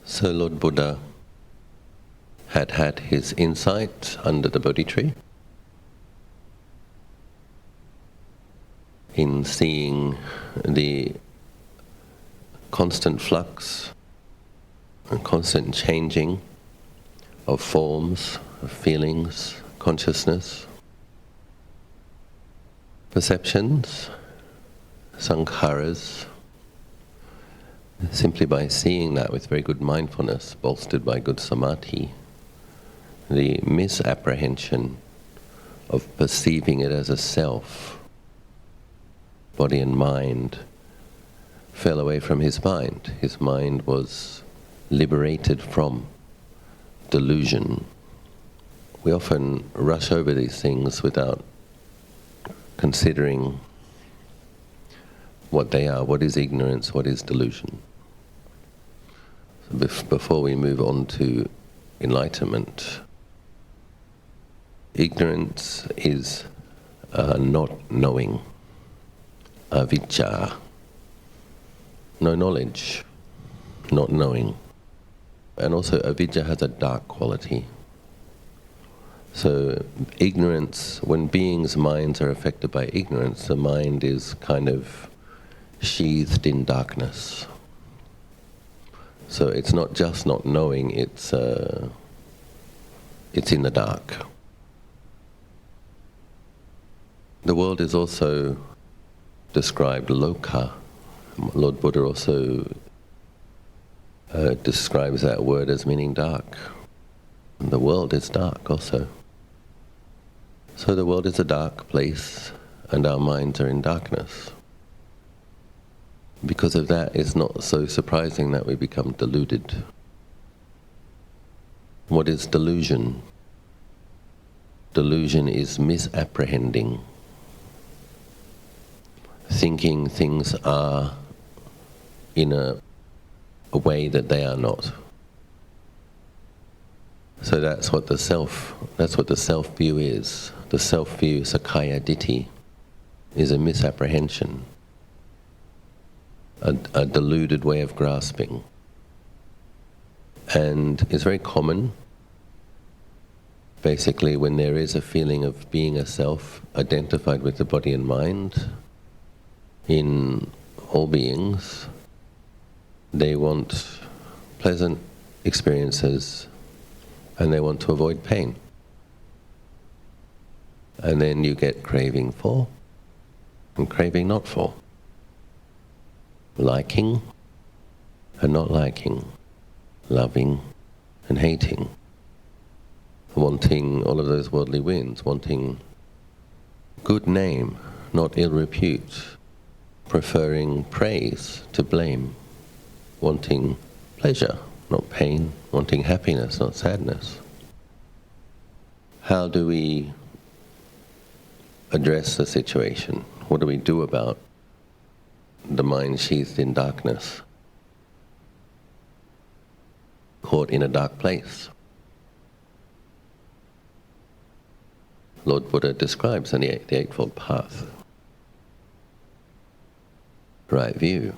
So Lord Buddha had his insight under the Bodhi tree in seeing the constant flux and constant changing of forms, of feelings, consciousness, perceptions, sankharas. Simply by seeing that with very good mindfulness, bolstered by good samadhi, the misapprehension of perceiving it as a self, body and mind, fell away from his mind. His mind was liberated from delusion. We often rush over these things without considering what they are. What is ignorance? What is delusion? Before we move on to enlightenment, ignorance is not knowing, avijja, no knowledge, not knowing. And also avijja has a dark quality. So ignorance, when beings' minds are affected by ignorance, the mind is kind of sheathed in darkness. So it's not just not knowing, it's in the dark. The world is also described loka. Lord Buddha also describes that word as meaning dark. The world is dark also. So the world is a dark place and our minds are in darkness. Because of that, it's not so surprising that we become deluded. What is delusion? Delusion is misapprehending, thinking things are in a way that they are not. So that's what the self view is. The self view, sakkaya ditthi, is a misapprehension, a deluded way of grasping. And it's very common, basically, when there is a feeling of being a self identified with the body and mind, in all beings, they want pleasant experiences and they want to avoid pain. And then you get craving for and craving not for. Liking and not liking, loving and hating, wanting all of those worldly wins, wanting good name, not ill repute, preferring praise to blame, wanting pleasure, not pain, wanting happiness, not sadness. How do we address the situation? What do we do about the mind sheathed in darkness, caught in a dark place? Lord Buddha describes in the Eightfold Path. Right view,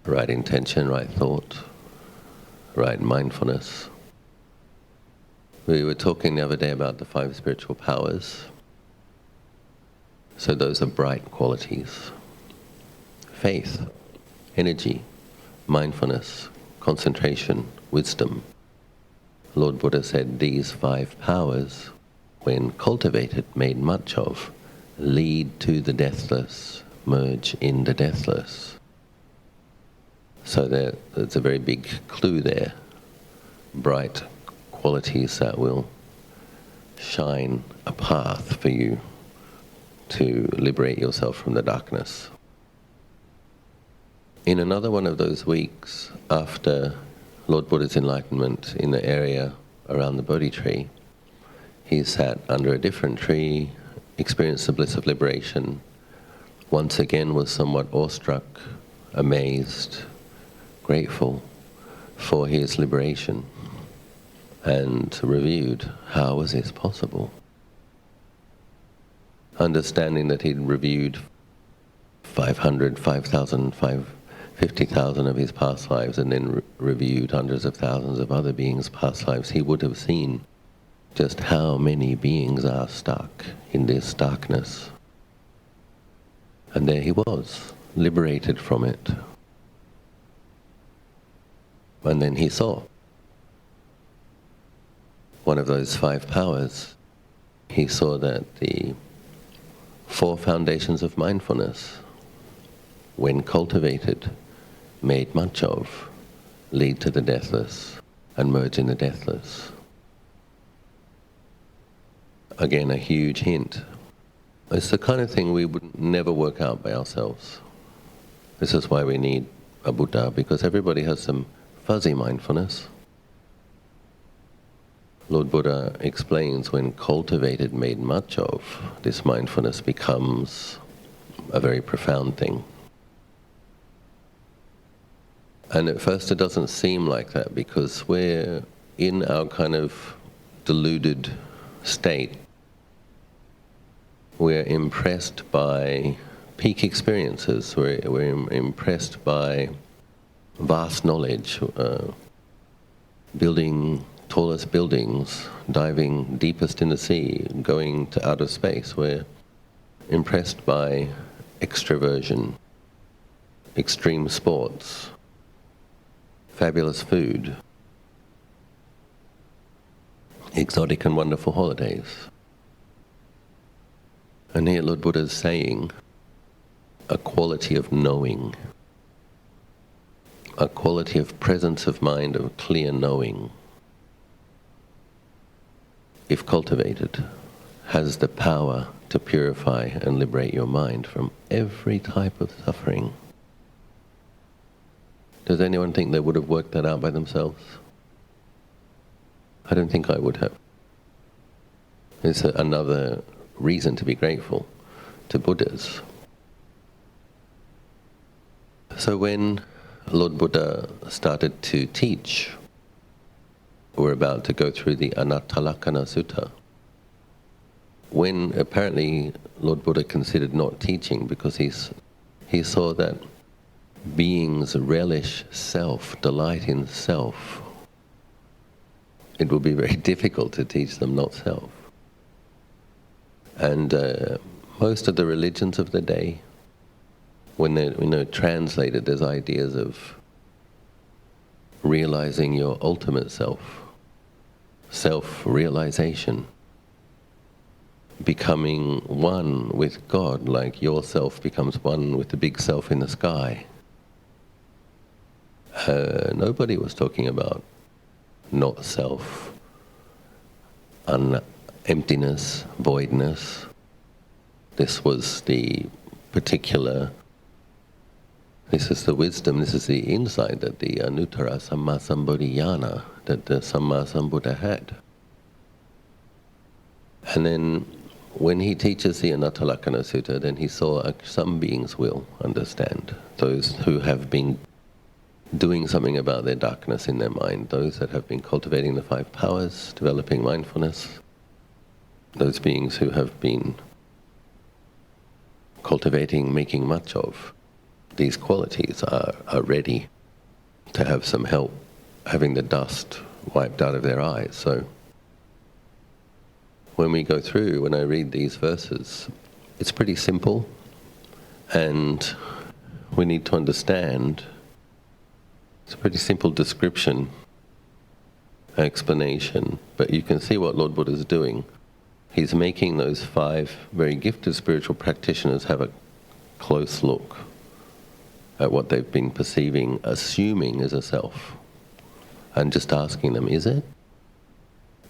right intention, right thought, right mindfulness. We were talking the other day about the 5 spiritual powers. So those are bright qualities. Faith, energy, mindfulness, concentration, wisdom. Lord Buddha said these 5 powers, when cultivated, made much of, lead to the deathless, merge in the deathless. So there's a very big clue there. Bright qualities that will shine a path for you to liberate yourself from the darkness. In another one of those weeks after Lord Buddha's enlightenment in the area around the Bodhi tree, he sat under a different tree, experienced the bliss of liberation, once again was somewhat awestruck, amazed, grateful for his liberation, and reviewed how was this possible. Understanding that he'd reviewed 5,000, 50,000 of his past lives and then reviewed hundreds of thousands of other beings' past lives, he would have seen just how many beings are stuck in this darkness. And there he was, liberated from it. And then he saw one of those 5 powers. He saw that the 4 foundations of mindfulness, when cultivated, made much of, lead to the deathless and merge in the deathless. Again, a huge hint. It's the kind of thing we would never work out by ourselves. This is why we need a Buddha, because everybody has some fuzzy mindfulness. Lord Buddha explains when cultivated, made much of, this mindfulness becomes a very profound thing. And at first it doesn't seem like that, because we're in our kind of deluded state. We're impressed by peak experiences, we're impressed by vast knowledge, building tallest buildings, diving deepest in the sea, going to outer space. We're impressed by extroversion, extreme sports, fabulous food, exotic and wonderful holidays. And here Lord Buddha is saying a quality of knowing, a quality of presence of mind, of clear knowing, if cultivated, has the power to purify and liberate your mind from every type of suffering. Does anyone think they would have worked that out by themselves? I don't think I would have. It's another reason to be grateful to Buddhas. So when Lord Buddha started to teach, we're about to go through the Anattalakhana sutta. When apparently Lord Buddha considered not teaching because he saw that beings relish self, delight in self, it would be very difficult to teach them not self. And most of the religions of the day, when they're translated, there's ideas of realizing your ultimate self, self-realization, becoming one with God, like your self becomes one with the big self in the sky. Nobody was talking about not self, emptiness, voidness. This was the particular, this is the wisdom, this is the insight that the Anuttara Samma Sambuddhayana, that the Samma Sambuddha had. And then when he teaches the Anattalakhana Sutta, then he saw some beings will understand. Those who have been doing something about their darkness in their mind, those that have been cultivating the 5 powers, developing mindfulness, those beings who have been cultivating, making much of these qualities are ready to have some help having the dust wiped out of their eyes. So when we go through, when I read these verses, it's pretty simple, and we need to understand. It's a pretty simple description, explanation, but you can see what Lord Buddha is doing. He's making those 5 very gifted spiritual practitioners have a close look at what they've been perceiving, assuming is a self, and just asking them, is it?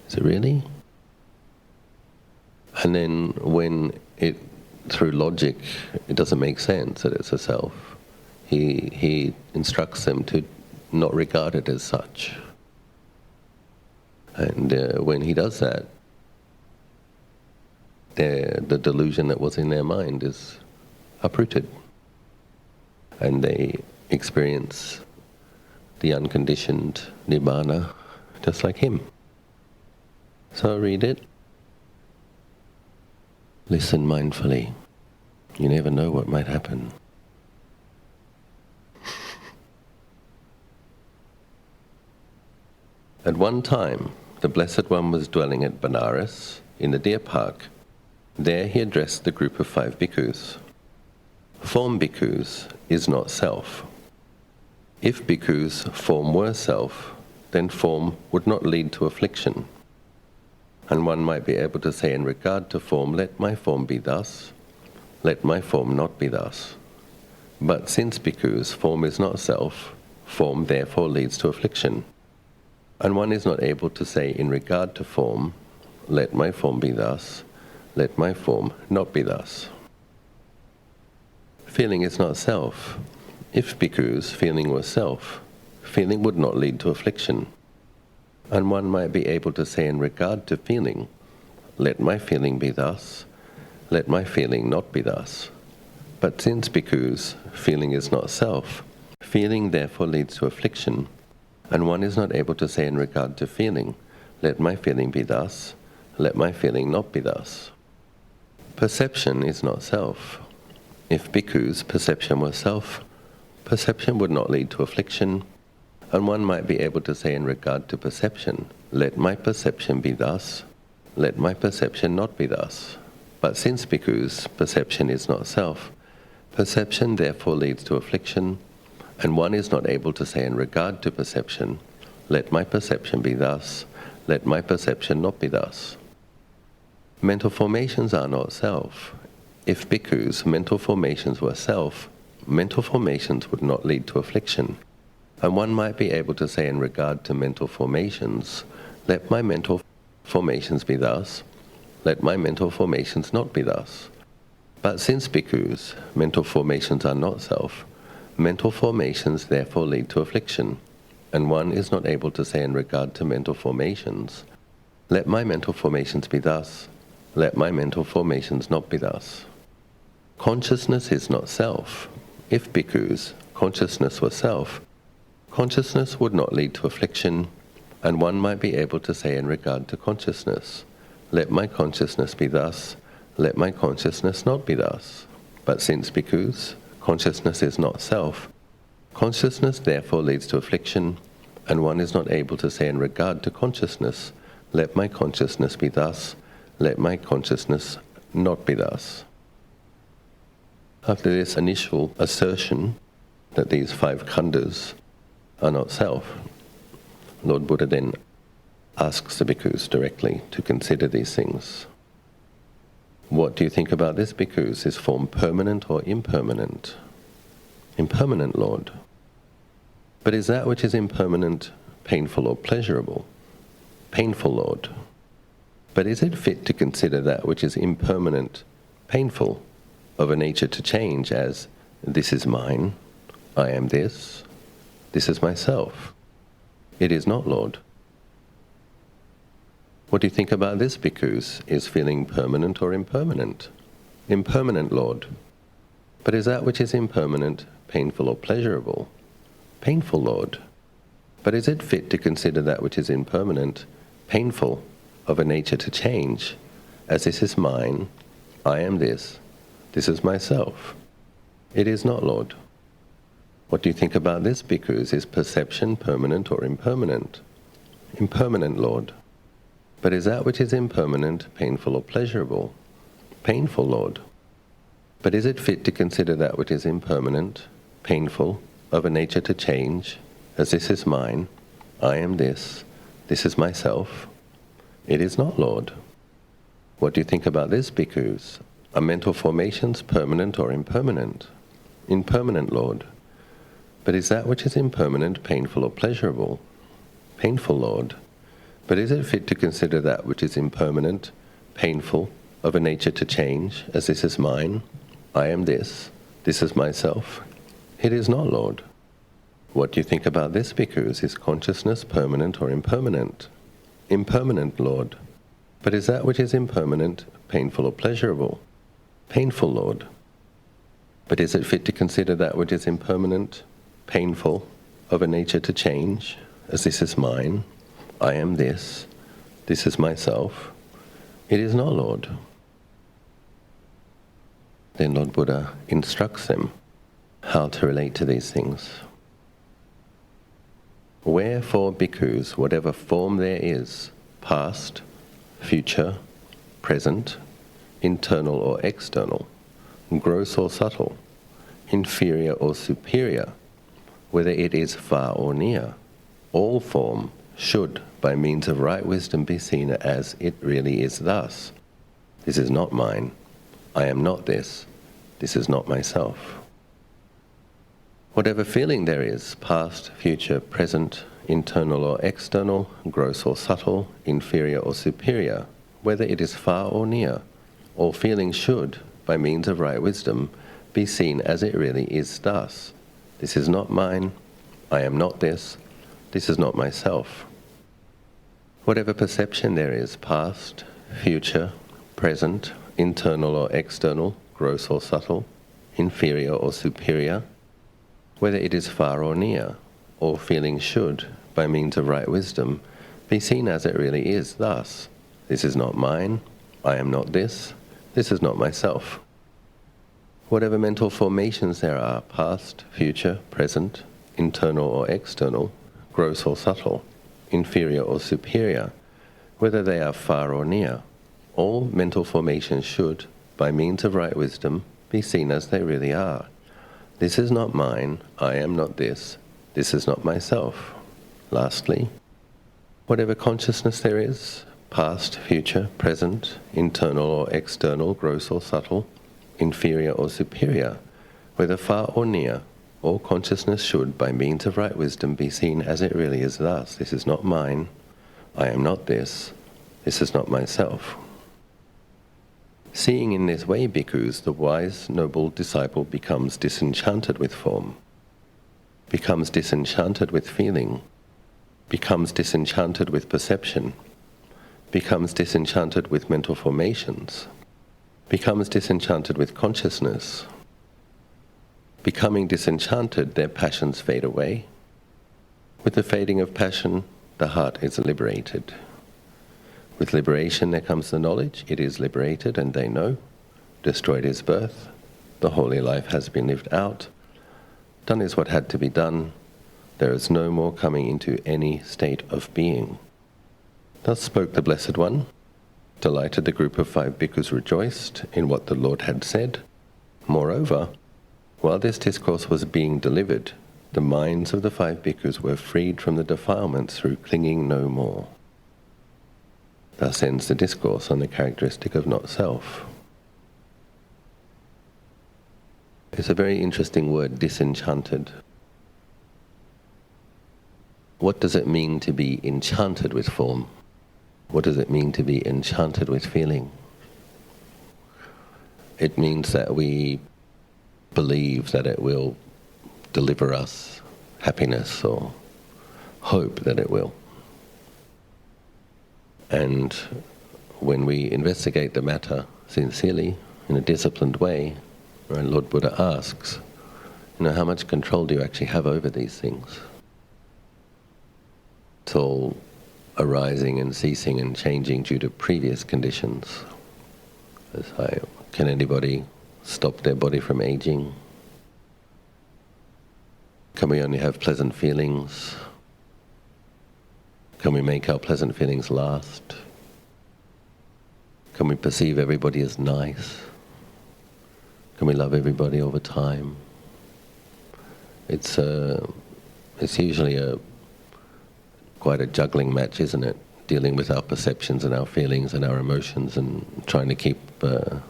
Is it really? And then when it, through logic, it doesn't make sense that it's a self, he instructs them to not regard it as such. And when he does that, the delusion that was in their mind is uprooted. And they experience the unconditioned nibbana just like him. So I'll read it. Listen mindfully. You never know what might happen. At one time, the Blessed One was dwelling at Benares, in the deer park. There he addressed the group of 5 bhikkhus. Form, bhikkhus, is not self. If, bhikkhus, form were self, then form would not lead to affliction. And one might be able to say in regard to form, let my form be thus, let my form not be thus. But since, bhikkhus, form is not self, form therefore leads to affliction. And one is not able to say in regard to form, let my form be thus, let my form not be thus. Feeling is not self. If, bhikkhus, feeling was self, feeling would not lead to affliction. And one might be able to say in regard to feeling, let my feeling be thus, let my feeling not be thus. But since, bhikkhus, feeling is not self, feeling therefore leads to affliction, and one is not able to say in regard to feeling, let my feeling be thus, let my feeling not be thus. Perception is not self. If, bhikkhus, perception were self, perception would not lead to affliction, and one might be able to say in regard to perception, let my perception be thus, let my perception not be thus. But since, bhikkhus, perception is not self, perception therefore leads to affliction, and one is not able to say in regard to perception, let my perception be thus, let my perception not be thus. Mental formations are not self. If, bhikkhus, mental formations were self, mental formations would not lead to affliction. And one might be able to say in regard to mental formations, let my mental formations be thus, let my mental formations not be thus. But since, bhikkhus, mental formations are not self, mental formations therefore lead to affliction, and one is not able to say in regard to mental formations, let my mental formations be thus, let my mental formations not be thus. Consciousness is not self. If, bhikkhus, consciousness were self, consciousness would not lead to affliction, and one might be able to say in regard to consciousness, let my consciousness be thus, let my consciousness not be thus. But since, bhikkhus, consciousness is not self, consciousness therefore leads to affliction, and one is not able to say in regard to consciousness, let my consciousness be thus, let my consciousness not be thus. After this initial assertion that these 5 khandhas are not self, Lord Buddha then asks the bhikkhus directly to consider these things. What do you think about this, bhikkhus? Is form permanent or impermanent? Impermanent, Lord. But is that which is impermanent painful or pleasurable? Painful, Lord. But is it fit to consider that which is impermanent painful, of a nature to change, as this is mine, I am this is myself? It is not, Lord. What do you think about this, bhikkhus? Is feeling permanent or impermanent? Impermanent, Lord. But is that which is impermanent painful or pleasurable? Painful, Lord. But is it fit to consider that which is impermanent painful, of a nature to change, as this is mine, I am this is myself? It is not, Lord. What do you think about this, bhikkhus? Is perception permanent or impermanent? Impermanent, Lord. But is that which is impermanent painful or pleasurable? Painful, Lord. But is it fit to consider that which is impermanent, painful, of a nature to change, as this is mine, I am this is myself? It is not, Lord. What do you think about this, bhikkhus? Are mental formations permanent or impermanent? Impermanent, Lord. But is that which is impermanent painful or pleasurable? Painful, Lord. But is it fit to consider that which is impermanent, painful, of a nature to change, as this is mine, I am this is myself? It is not, Lord. What do you think about this, bhikkhus? Is consciousness permanent or impermanent? Impermanent, Lord. But is that which is impermanent painful or pleasurable? Painful, Lord. But is it fit to consider that which is impermanent, painful, of a nature to change, as this is mine, I am this is myself? It is not, Lord. Then Lord Buddha instructs them how to relate to these things. Wherefore, bhikkhus, whatever form there is, past, future, present, internal or external, gross or subtle, inferior or superior, whether it is far or near, all form should, by means of right wisdom, be seen as it really is thus. This is not mine. I am not this. This is not myself. Whatever feeling there is, past, future, present, internal or external, gross or subtle, inferior or superior, whether it is far or near, all feelings should, by means of right wisdom, be seen as it really is thus. This is not mine. I am not this. This is not myself. Whatever perception there is, past, future, present, internal or external, gross or subtle, inferior or superior, whether it is far or near, all feelings should, by means of right wisdom, be seen as it really is thus. This is not mine. I am not this. This is not myself. Whatever mental formations there are, past, future, present, internal or external, gross or subtle, inferior or superior, whether they are far or near, all mental formations should, by means of right wisdom, be seen as they really are. This is not mine. I am not this. This is not myself. Lastly, whatever consciousness there is, past, future, present, internal or external, gross or subtle, inferior or superior, whether far or near, all consciousness should, by means of right wisdom, be seen as it really is thus. This is not mine. I am not this. This is not myself. Seeing in this way, bhikkhus, the wise, noble disciple becomes disenchanted with form, becomes disenchanted with feeling, becomes disenchanted with perception, becomes disenchanted with mental formations, becomes disenchanted with consciousness. Becoming disenchanted, their passions fade away. With the fading of passion, the heart is liberated. With liberation there comes the knowledge, it is liberated, and they know. Destroyed is birth, the holy life has been lived out, done is what had to be done, there is no more coming into any state of being. Thus spoke the Blessed One. Delighted, the group of 5 bhikkhus rejoiced in what the Lord had said. Moreover, while this discourse was being delivered, the minds of the 5 bhikkhus were freed from the defilements through clinging no more. Thus ends the discourse on the characteristic of not-self. It's a very interesting word, disenchanted. What does it mean to be enchanted with form? What does it mean to be enchanted with feeling? It means that we believe that it will deliver us happiness, or hope that it will. And when we investigate the matter sincerely, in a disciplined way, Lord Buddha asks, how much control do you actually have over these things? It's all arising and ceasing and changing due to previous conditions. Can anybody stop their body from aging? Can we only have pleasant feelings? Can we make our pleasant feelings last? Can we perceive everybody as nice? Can we love everybody all the time? It's usually quite a juggling match, isn't it? Dealing with our perceptions and our feelings and our emotions and trying to keep a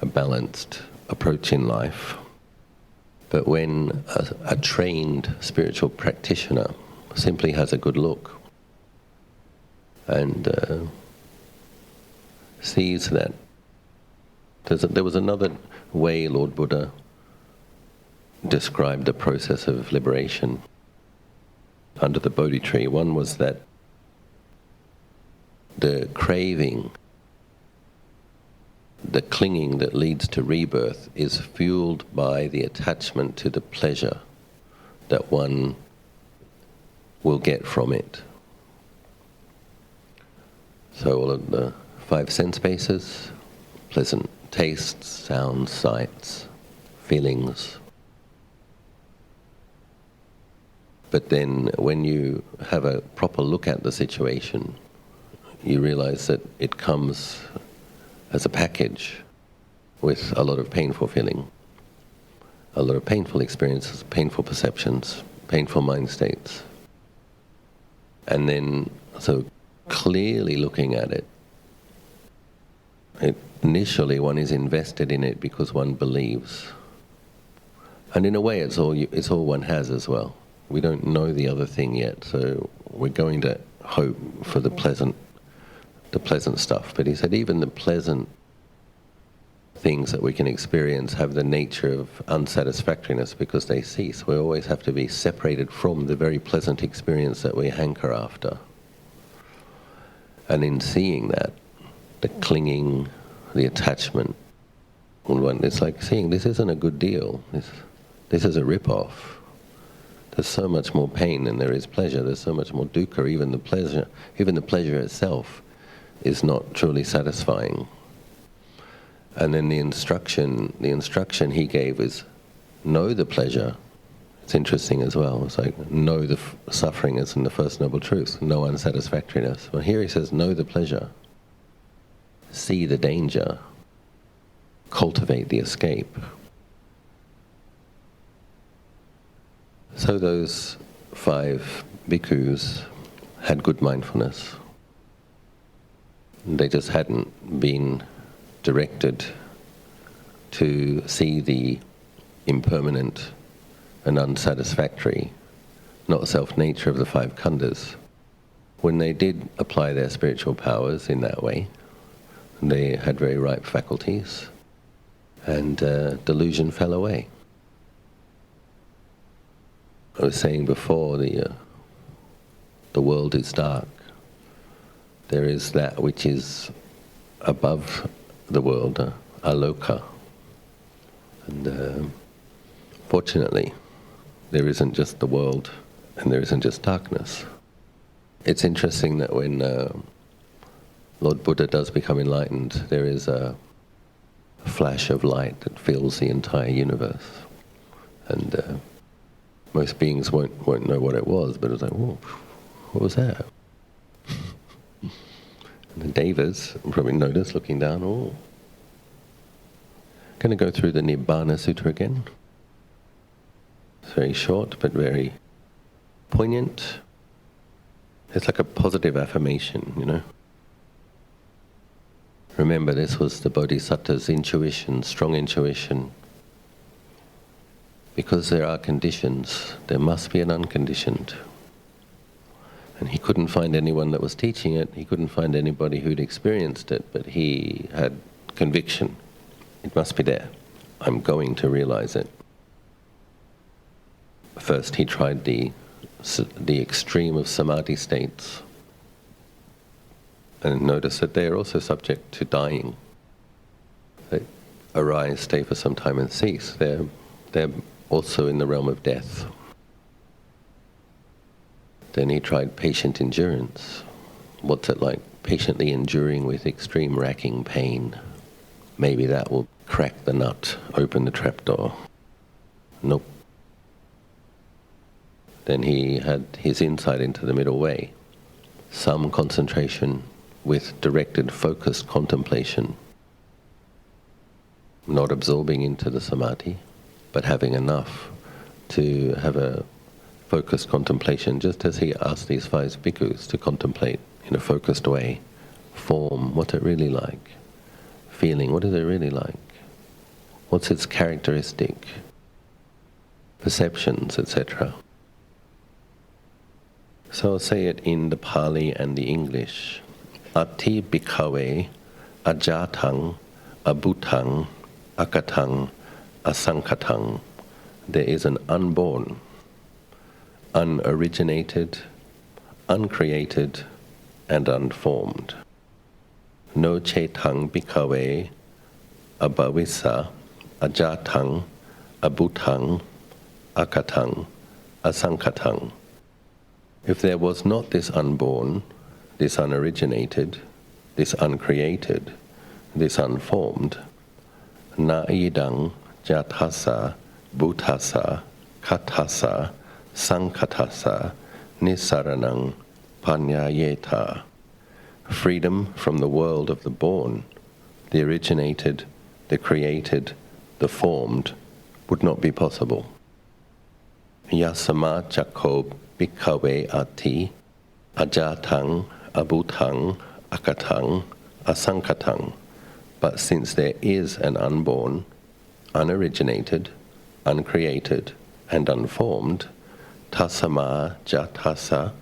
balanced approach in life. But when a trained spiritual practitioner simply has a good look and sees that there was another way Lord Buddha described the process of liberation under the Bodhi tree. One was that the craving, the clinging that leads to rebirth is fueled by the attachment to the pleasure that one will get from it. So all of the 5 sense bases, pleasant tastes, sounds, sights, feelings, But then when you have a proper look at the situation, you realize that it comes as a package with a lot of painful feeling, a lot of painful experiences, painful perceptions, painful mind states. And then, so clearly looking at it, initially one is invested in it because one believes. And in a way it's all one has as well. We don't know the other thing yet, so we're going to hope for the pleasant stuff. But he said even the pleasant things that we can experience have the nature of unsatisfactoriness because they cease. We always have to be separated from the very pleasant experience that we hanker after. And in seeing that, the clinging, the attachment, it's like seeing this isn't a good deal. This is a rip-off. There's so much more pain than there is pleasure. There's so much more dukkha. Even the pleasure itself is not truly satisfying. And then the instruction he gave is know the pleasure. It's interesting as well. It's like know the suffering as in the First Noble Truth, no unsatisfactoriness. Well, here he says know the pleasure, see the danger, cultivate the escape. So those 5 bhikkhus had good mindfulness. They just hadn't been directed to see the impermanent and unsatisfactory, not self-nature of the 5 khandhas. When they did apply their spiritual powers in that way, they had very ripe faculties, and delusion fell away. I was saying before, the world is dark. There is that which is above the world, aloka. And fortunately, there isn't just the world and there isn't just darkness. It's interesting that when Lord Buddha does become enlightened, there is a flash of light that fills the entire universe. And most beings won't know what it was, but it's like, whoa, what was that? And the devas probably notice, looking down, oh. Going to go through the Nibbana Sutta again. It's very short, but very poignant. It's like a positive affirmation, you know. Remember, this was the Bodhisattva's intuition, strong intuition. Because there are conditions, there must be an unconditioned. And he couldn't find anyone that was teaching it, he couldn't find anybody who'd experienced it, but he had conviction. It must be there. I'm going to realize it. First he tried the extreme of samadhi states, and noticed that they are also subject to dying. They arise, stay for some time and cease. They're also in the realm of death. Then he tried patient endurance. What's it like patiently enduring with extreme racking pain? Maybe that will crack the nut, open the trapdoor. Nope. Then he had his insight into the middle way. Some concentration with directed, focused contemplation. Not absorbing into the samadhi, but having enough to have a focused contemplation, just as he asked these 5 bhikkhus to contemplate in a focused way. Form, what's it really like? Feeling, what is it really like? What's its characteristic? Perceptions, etc. So I'll say it in the Pali and the English. Ati bhikkhave ajatang, abhutang, akatang, asankatang. There is an unborn, unoriginated, uncreated, and unformed. No cetang bhikkhave abhavissa ajatang, abhutang, akatang, asankatang. If there was not this unborn, this unoriginated, this uncreated, this unformed, na idang jathasa, bhutasa, kathasa, sankatassa nisaranang panyayeta. Freedom from the world of the born, the originated, the created, the formed, would not be possible. Yasama chakko bhikkave ati ajatang abhutang akatang asankatang. But since there is an unborn, unoriginated, uncreated, and unformed, tasama jatasa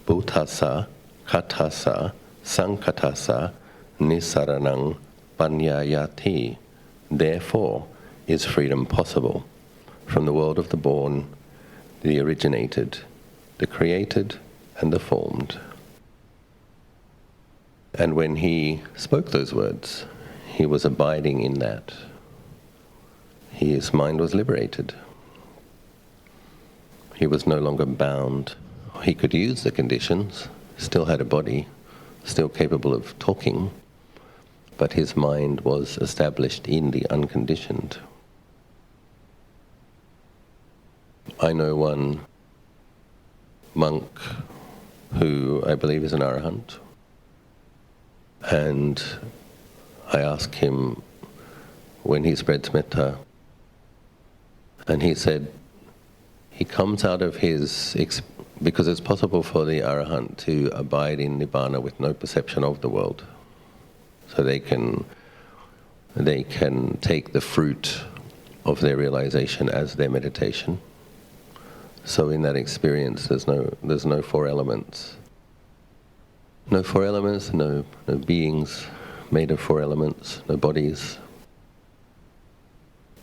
bhutasa katasa sankatasa nisaranang panyayati. Therefore is freedom possible from the world of the born, the originated, the created, and the formed. And when he spoke those words, he was abiding in that. His mind was liberated. He was no longer bound. He could use the conditions, still had a body, still capable of talking, but his mind was established in the unconditioned. I know one monk who I believe is an arahant, and I asked him when he spreads metta, and he said he comes out of his, because it's possible for the arahant to abide in nibbana with no perception of the world. So they can take the fruit of their realization as their meditation. So in that experience, there's no four elements. No four elements, no beings made of four elements, no bodies.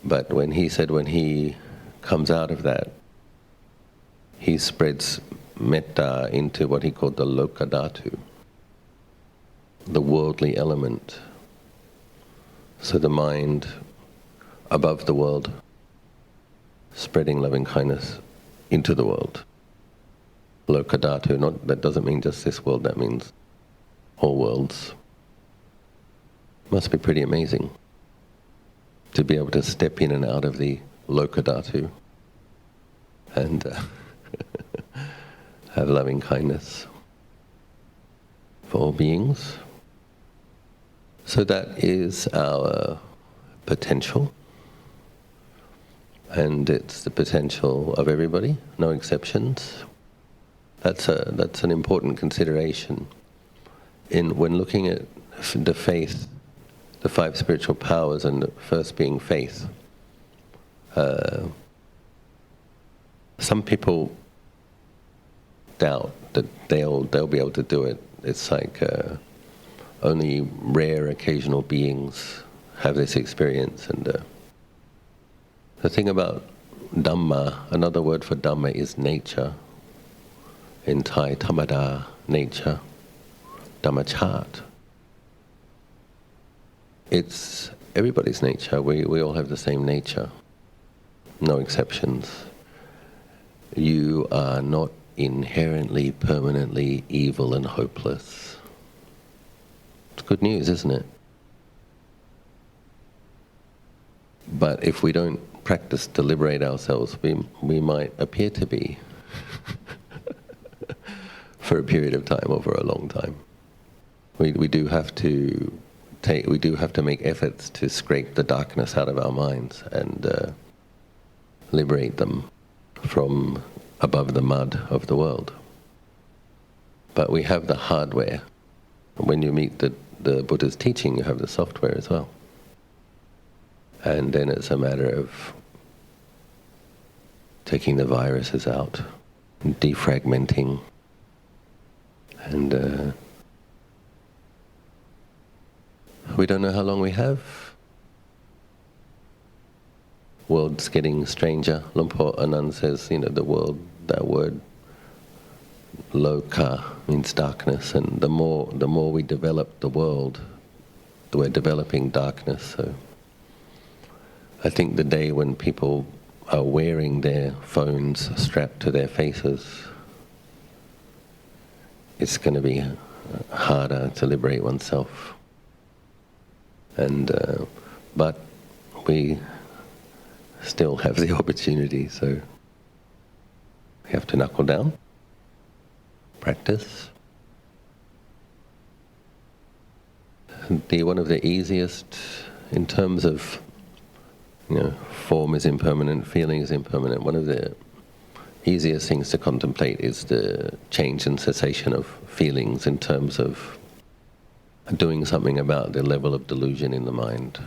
But when he comes out of that, he spreads metta into what he called the lokadhatu, the worldly element. So the mind above the world, spreading loving kindness into the world. Lokadhatu, that doesn't mean just this world, that means all worlds. Must be pretty amazing to be able to step in and out of the lokadhatu and have loving kindness for all beings. So that is our potential, and it's the potential of everybody, no exceptions. That's an important consideration when looking at the faith, the five spiritual powers, and the first being faith. Some people doubt that they'll be able to do it. It's like only rare occasional beings have this experience. And the thing about Dhamma, another word for Dhamma is nature. In Thai, Thamada, nature, Dhammachat. It's everybody's nature. We all have the same nature, no exceptions. You are not inherently, permanently evil and hopeless. It's good news, isn't it? But if we don't practice to liberate ourselves, we might appear to be for a period of time or for a long time. We do have to make efforts to scrape the darkness out of our minds and liberate them from above the mud of the world. But we have the hardware. When you meet the Buddha's teaching, you have the software as well. And then it's a matter of taking the viruses out, defragmenting, and we don't know how long we have. World's getting stranger. Lumpur Anand says, the world, that word, loka, means darkness, and the more we develop the world, we're developing darkness. So I think the day when people are wearing their phones strapped to their faces, it's going to be harder to liberate oneself. And but we still have the opportunity, so We have to knuckle down, practice. One of the easiest, in terms of, form is impermanent, feeling is impermanent, one of the easiest things to contemplate is the change and cessation of feelings in terms of doing something about the level of delusion in the mind.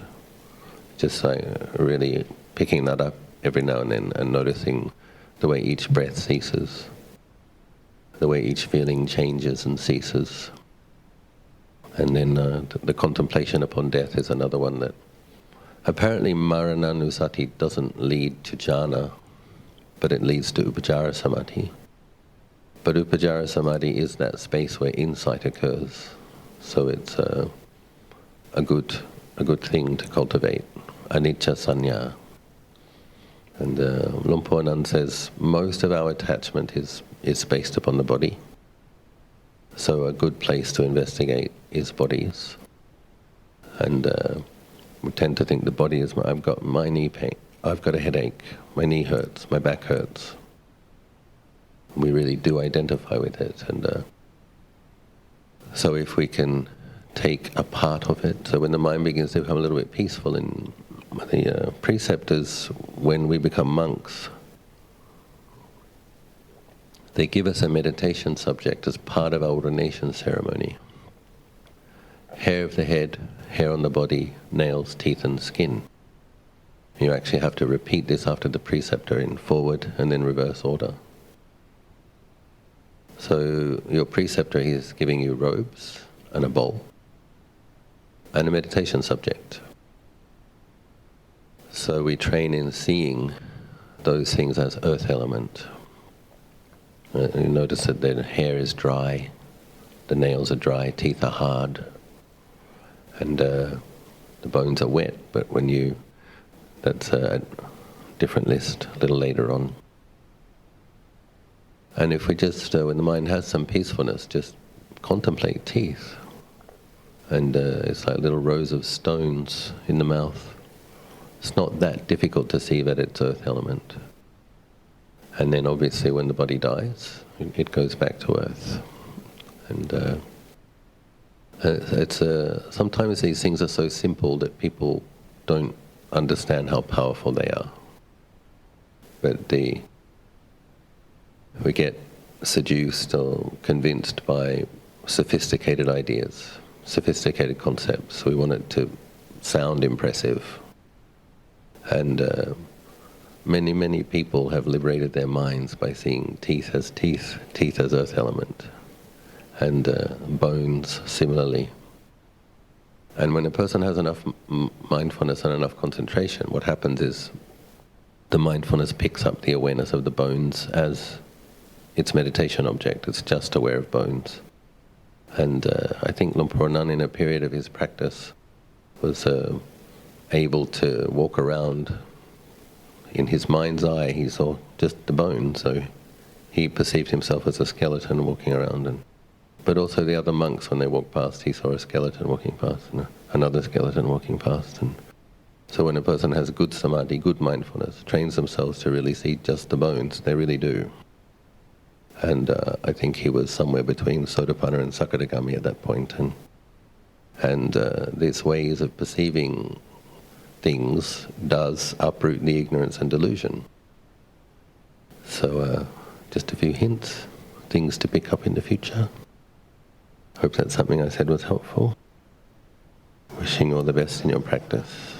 Just like really picking that up every now and then and noticing the way each breath ceases, the way each feeling changes and ceases. And then the contemplation upon death is another one that apparently Marananusati doesn't lead to jhana, but it leads to Upajjara Samadhi. But Upajjara Samadhi is that space where insight occurs. So it's a good thing to cultivate, anicca sanya. And Luang Por Nan says most of our attachment is based upon the body. So a good place to investigate is bodies. And we tend to think the body is, I've got my knee pain, I've got a headache, my knee hurts, my back hurts. We really do identify with it. And so if we can take a part of it, so when the mind begins to become a little bit peaceful, in the preceptors, when we become monks, they give us a meditation subject as part of our ordination ceremony. Hair of the head, hair on the body, nails, teeth and skin. You actually have to repeat this after the preceptor in forward and then reverse order. So your preceptor is giving you robes and a bowl and a meditation subject. So we train in seeing those things as earth element. You notice that the hair is dry, the nails are dry, teeth are hard, and the bones are wet. But that's a different list a little later on. And if we just, when the mind has some peacefulness, just contemplate teeth. And it's like little rows of stones in the mouth. It's not that difficult to see that it's earth element. And then obviously when the body dies, it goes back to earth. And sometimes these things are so simple that people don't understand how powerful they are. But we get seduced or convinced by sophisticated ideas, sophisticated concepts. We want it to sound impressive. And many people have liberated their minds by seeing teeth as earth element, and bones similarly. And when a person has enough mindfulness and enough concentration, what happens is the mindfulness picks up the awareness of the bones as its meditation object. It's just aware of bones. And I think Luang Por Nan, in a period of his practice, was able to walk around. In his mind's eye, he saw just the bone, so he perceived himself as a skeleton walking around. But also the other monks, when they walked past, he saw a skeleton walking past, and another skeleton walking past. And so when a person has good samadhi, good mindfulness, trains themselves to really see just the bones, they really do. And I think he was somewhere between Sotapanna and Sakadagami at that point. And these ways of perceiving things does uproot the ignorance and delusion. So just a few hints, things to pick up in the future. Hope that something I said was helpful. Wishing you all the best in your practice.